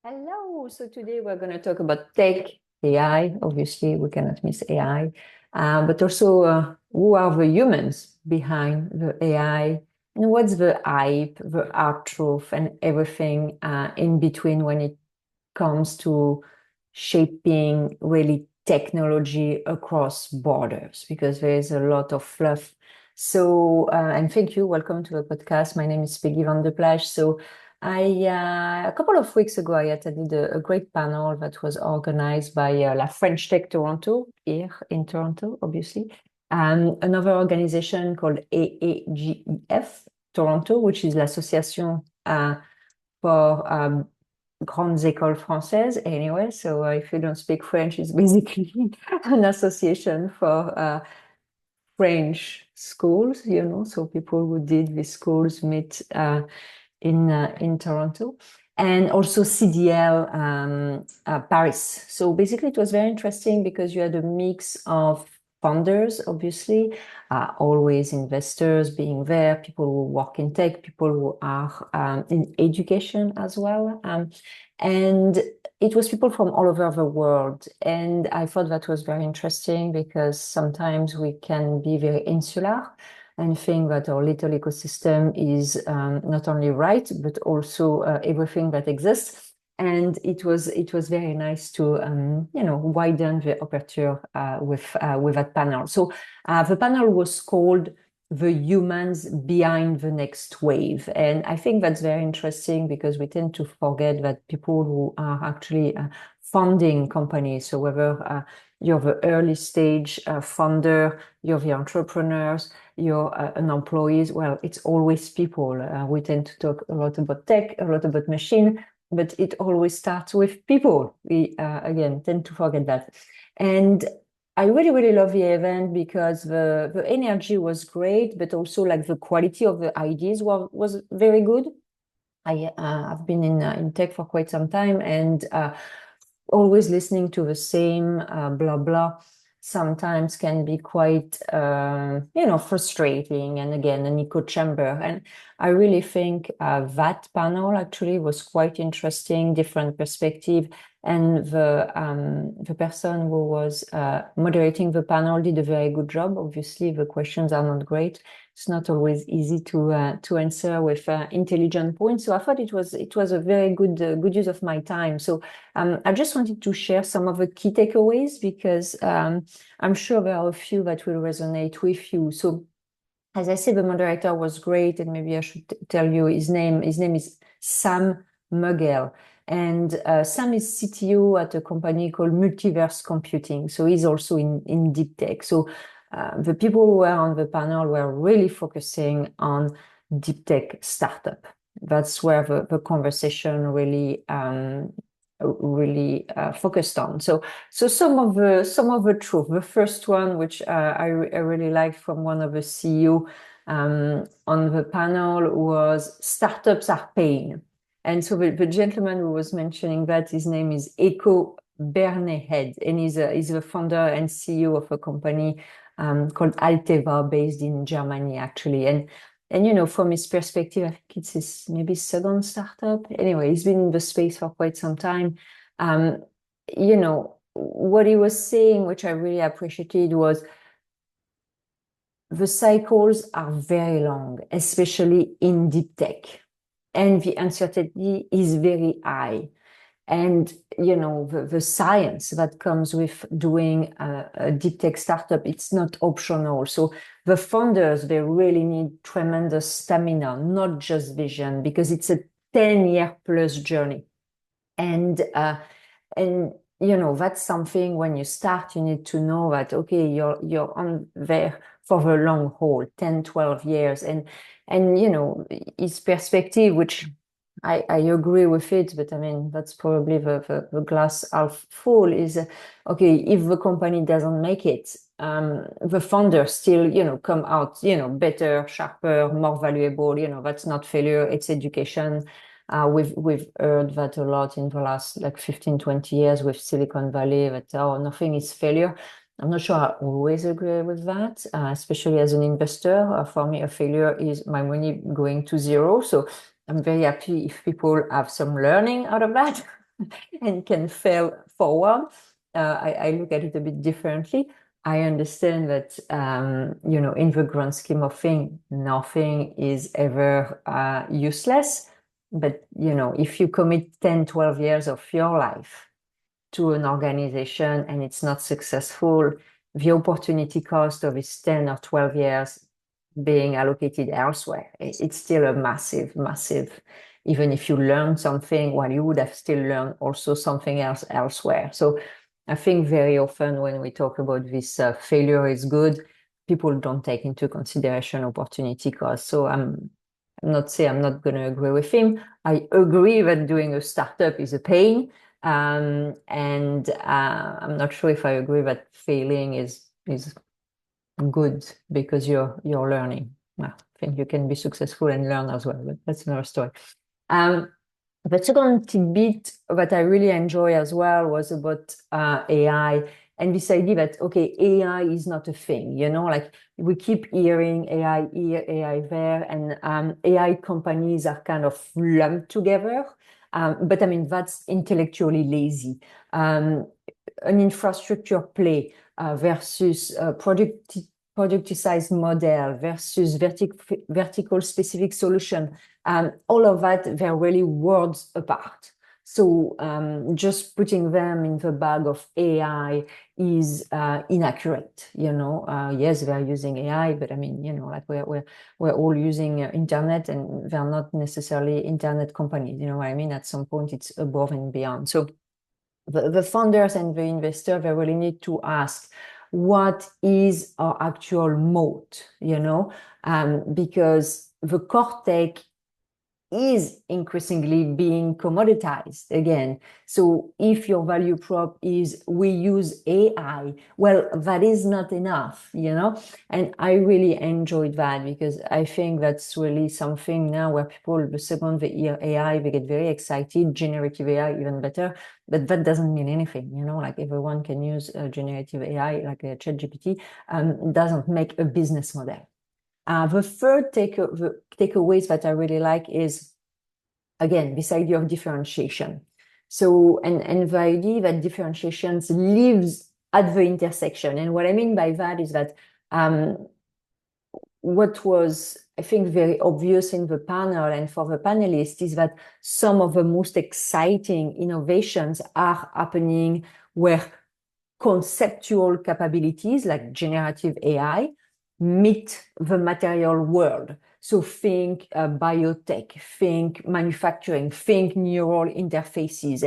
Hello. So today we're going to talk about tech, AI. Obviously, we cannot miss AI, but also who are the humans behind the AI and what's the hype, the art truth, and everything in between when it comes to shaping really technology across borders, because there is a lot of fluff. So, and thank you. Welcome to the podcast. My name is Peggy van der Plage. So, a couple of weeks ago, I attended a great panel that was organized by La French Tech Toronto, here in Toronto, obviously, and another organization called AAGEF Toronto, which is l'Association for Grandes Écoles Françaises. Anyway, so if you don't speak French, it's basically an association for French schools, so people who did these schools meet in Toronto, and also CDL Paris. So basically, it was very interesting because you had a mix of founders, obviously, always investors being there, people who work in tech, people who are in education as well. And it was people from all over the world. And I thought that was very interesting because sometimes we can be very insular and think that our little ecosystem is not only right, but also everything that exists. And it was very nice to widen the aperture with that panel. So the panel was called "The Humans Behind the Next Wave," and I think that's very interesting because we tend to forget that people who are actually funding companies, so whether you're the early stage founder, you're the entrepreneurs, you're an employee, well, it's always people. We tend to talk a lot about tech, a lot about machine, but it always starts with people. We, again, tend to forget that. And I really, really love the event because the energy was great, but also like the quality of the ideas was very good. I've been in tech for quite some time, and always listening to the same blah blah sometimes can be quite frustrating, and again an echo chamber. And I really think that panel actually was quite interesting, different perspective. And the person who was moderating the panel did a very good job. Obviously, the questions are not great. It's not always easy to answer with intelligent points. So I thought it was a very good use of my time. So I just wanted to share some of the key takeaways because I'm sure there are a few that will resonate with you. So as I said, the moderator was great, and maybe I should tell you his name. His name is Sam Mugel. And Sam is CTO at a company called Multiverse Computing. So he's also in deep tech. So the people who were on the panel were really focusing on deep tech startup. That's where the conversation really focused on. So some of the truth. The first one, which I really liked from one of the CEO on the panel, was startups are pain. And so the gentleman who was mentioning that, his name is Eko Bernehead, and he's the founder and CEO of a company called Alteva, based in Germany, actually. And from his perspective, I think it's his maybe second startup. Anyway, he's been in the space for quite some time. What he was saying, which I really appreciated, was the cycles are very long, especially in deep tech, and the uncertainty is very high. And the science that comes with doing a deep tech startup, it's not optional. So the founders, they really need tremendous stamina, not just vision, because it's a 10-year plus journey. And that's something when you start, you need to know that, okay, you're on there for the long haul, 10, 12 years. And his perspective, which I agree with it, but I mean, that's probably the glass half full, is, okay, if the company doesn't make it, the founder still, come out, better, sharper, more valuable, that's not failure, it's education. We've heard that a lot in the last like 15, 20 years with Silicon Valley, that, oh, nothing is failure. I'm not sure I always agree with that, especially as an investor. For me, a failure is my money going to zero. So I'm very happy if people have some learning out of that. and can fail forward. I look at it a bit differently. I understand that, in the grand scheme of things, nothing is ever useless. But, if you commit 10, 12 years of your life to an organization and it's not successful, the opportunity cost of its 10 or 12 years being allocated elsewhere, it's still a massive, massive, even if you learn something, well, you would have still learned also something else elsewhere. So I think very often when we talk about this failure is good, people don't take into consideration opportunity cost. So I'm not saying I'm not going to agree with him. I agree that doing a startup is a pain. And I'm not sure if I agree that failing is good because you're learning. Well, I think you can be successful and learn as well, but that's another story. The second tidbit that I really enjoy as well was about AI and this idea that, okay, AI is not a thing, like we keep hearing AI here, AI there, and AI companies are kind of lumped together. But I mean, that's intellectually lazy. An infrastructure play versus productized model versus vertical specific solution. All of that, they're really worlds apart. So just putting them in the bag of AI is inaccurate. Yes, they're using AI, but I mean, like we're all using internet, and they're not necessarily internet companies. You know what I mean? At some point, it's above and beyond. So the founders and the investor, they really need to ask, what is our actual moat? Because the core tech is increasingly being commoditized again. So if your value prop is we use AI, well, that is not enough, And I really enjoyed that because I think that's really something now where people, the second they hear AI, they get very excited, generative AI even better, but that doesn't mean anything, like everyone can use generative AI, like a ChatGPT, doesn't make a business model. The third takeaways that I really like is, again, this idea of differentiation. So, and the idea that differentiation lives at the intersection. And what I mean by that is that what was, I think, very obvious in the panel and for the panelists is that some of the most exciting innovations are happening where conceptual capabilities like generative AI meet the material world. So think biotech, think manufacturing, think neural interfaces.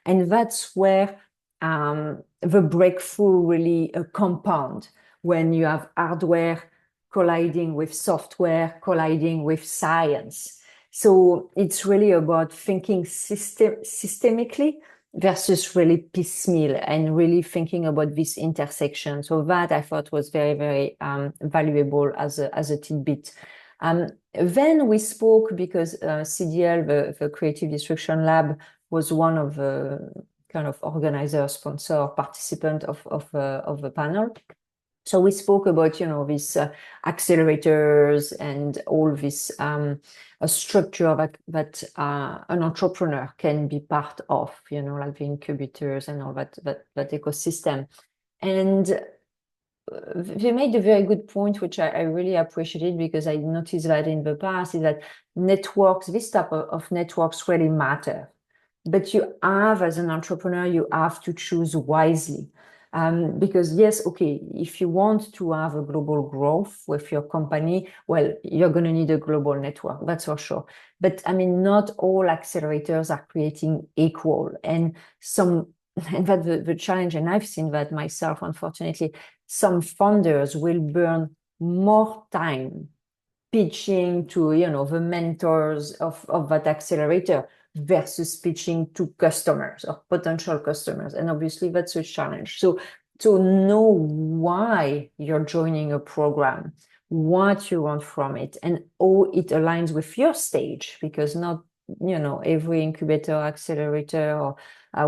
And that's where the breakthrough really compound when you have hardware colliding with software, colliding with science. So it's really about thinking systemically versus really piecemeal and really thinking about this intersection. So that I thought was very, very valuable as a tidbit. Then we spoke because CDL, the Creative Destruction Lab, was one of the kind of organizer, sponsor, participant of the panel. So we spoke about, these accelerators and all this structure that an entrepreneur can be part of, like the incubators and all that ecosystem. And they made a very good point, which I really appreciated because I noticed that in the past, is that networks, this type of networks really matter. But you have, as an entrepreneur, you have to choose wisely. Because yes, okay, if you want to have a global growth with your company, well, you're going to need a global network, that's for sure. But I mean, not all accelerators are creating equal. And that the challenge, and I've seen that myself, unfortunately, some founders will burn more time pitching to, the mentors of that accelerator versus pitching to customers or potential customers. And obviously that's a challenge. So to know why you're joining a program, what you want from it, and how it aligns with your stage, because not, every incubator, accelerator, or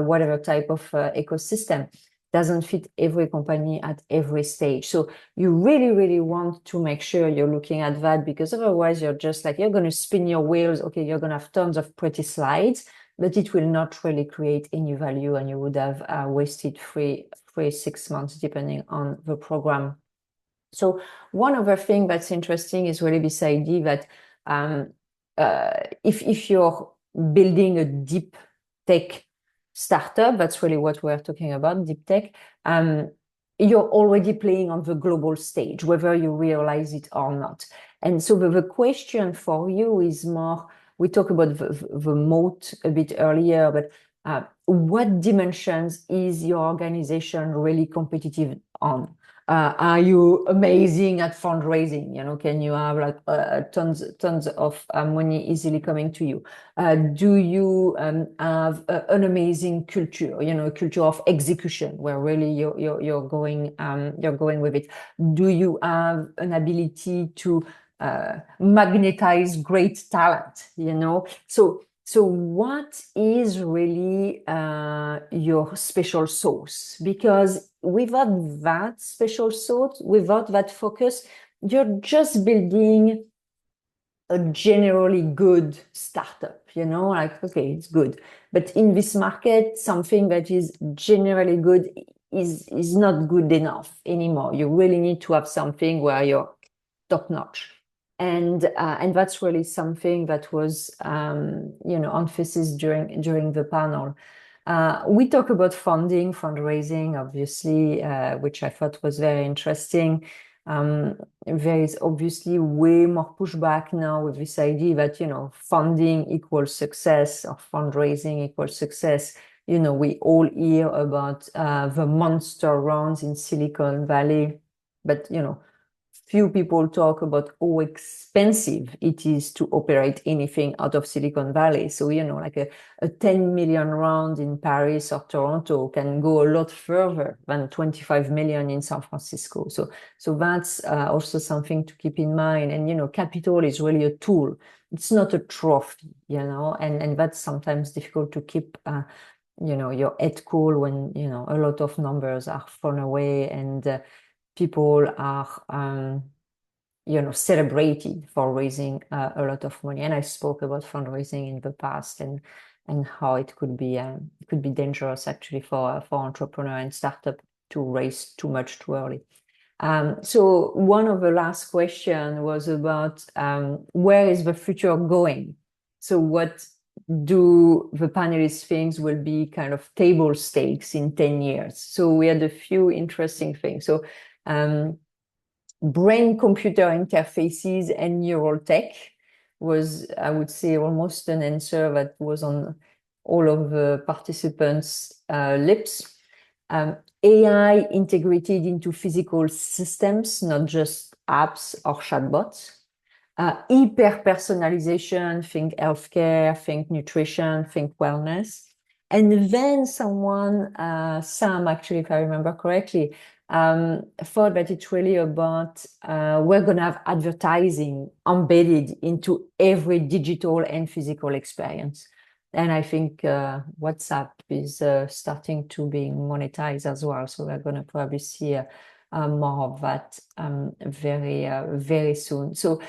whatever type of ecosystem doesn't fit every company at every stage. So you really, really want to make sure you're looking at that, because otherwise you're just like, you're going to spin your wheels. Okay, you're going to have tons of pretty slides, but it will not really create any value, and you would have wasted 6 months depending on the program. So one other thing that's interesting is really this idea that if you're building a deep tech startup, that's really what we're talking about, deep tech, you're already playing on the global stage, whether you realize it or not. And so the question for you is more, we talked about the moat a bit earlier, but what dimensions is your organization really competitive on? Are you amazing at fundraising? Can you have like tons of money easily coming to you? Do you have an amazing culture? A culture of execution where really you're going with it. Do you have an ability to magnetize great talent? So what is really your special sauce? Because without that special sauce, without that focus, you're just building a generally good startup, like, okay, it's good. But in this market, something that is generally good is not good enough anymore. You really need to have something where you're top notch. And that's really something that was, emphasis during the panel. We talk about fundraising, obviously, which I thought was very interesting. There is obviously way more pushback now with this idea that, funding equals success or fundraising equals success. We all hear about the monster rounds in Silicon Valley, but, few people talk about how expensive it is to operate anything out of Silicon Valley. So, like a 10 million round in Paris or Toronto can go a lot further than 25 million in San Francisco. So that's also something to keep in mind. And, capital is really a tool. It's not a trophy, and that's sometimes difficult to keep, your head cool when, a lot of numbers are thrown away and people are, celebrated for raising a lot of money. And I spoke about fundraising in the past and how it could be dangerous actually for entrepreneur and startup to raise too much too early. So one of the last question was about where is the future going? So what do the panelists think will be kind of table stakes in 10 years? So we had a few interesting things. So brain-computer interfaces and neural tech was, I would say, almost an answer that was on all of the participants' lips. AI integrated into physical systems, not just apps or chatbots. Hyper-personalization, think healthcare, think nutrition, think wellness. And then someone, Sam, actually, if I remember correctly, thought that it's really about we're going to have advertising embedded into every digital and physical experience. And I think WhatsApp is starting to be monetized as well. So we're going to probably see more of that very soon. So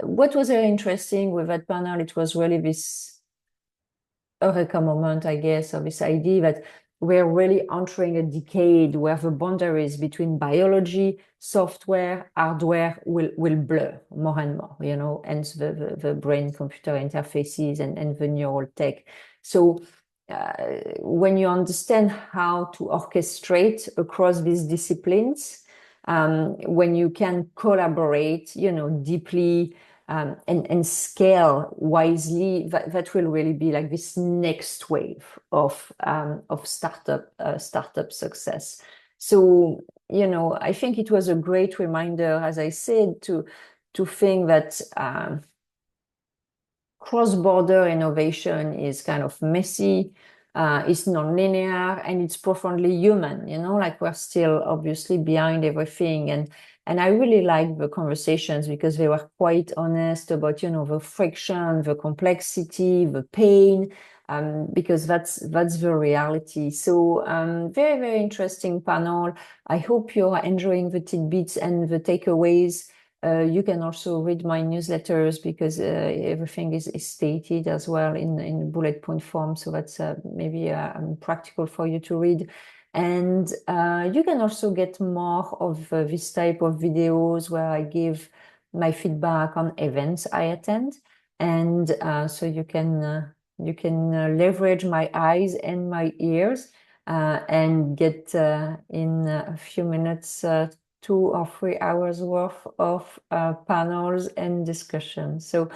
what was very interesting with that panel, it was really this eureka moment, I guess, of this idea that we're really entering a decade where the boundaries between biology, software, hardware will blur more and more, and the brain-computer interfaces and the neural tech. So when you understand how to orchestrate across these disciplines, when you can collaborate, deeply, and scale wisely, that will really be like this next wave of startup success. So, I think it was a great reminder, as I said, to think that cross-border innovation is kind of messy, it's non-linear, and it's profoundly human, like we're still obviously behind everything. And I really like the conversations because they were quite honest about, the friction, the complexity, the pain, because that's the reality. So very, very interesting panel. I hope you're enjoying the tidbits and the takeaways. You can also read my newsletters because everything is stated as well in bullet point form. So that's maybe practical for you to read. And you can also get more of this type of videos where I give my feedback on events I attend. And so you can leverage my eyes and my ears and get in a few minutes 2 or 3 hours worth of panels and discussions. So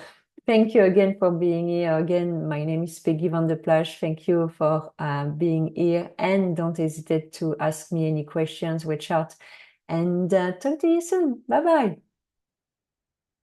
thank you again for being here. Again, my name is Peggy van der Plas. Thank you for being here, and don't hesitate to ask me any questions, reach out, and talk to you soon. Bye-bye.